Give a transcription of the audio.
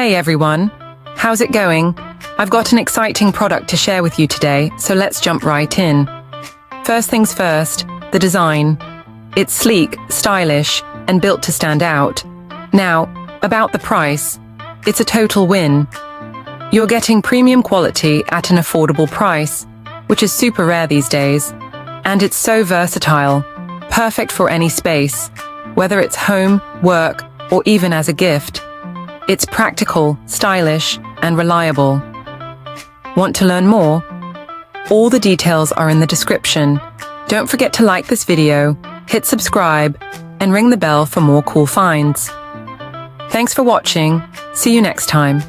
Hey everyone, how's it going? I've got an exciting product to share with you today, so let's jump right in. First things first, the design. It's sleek, stylish, and built to stand out. Now, about the price. It's a total win. You're getting premium quality at an affordable price, which is super rare these days. And it's so versatile, perfect for any space, whether it's home, work, or even as a gift. It's practical, stylish, and reliable. Want to learn more? All the details are in the description. Don't forget to like this video, hit subscribe, and ring the bell for more cool finds. Thanks for watching. See you next time.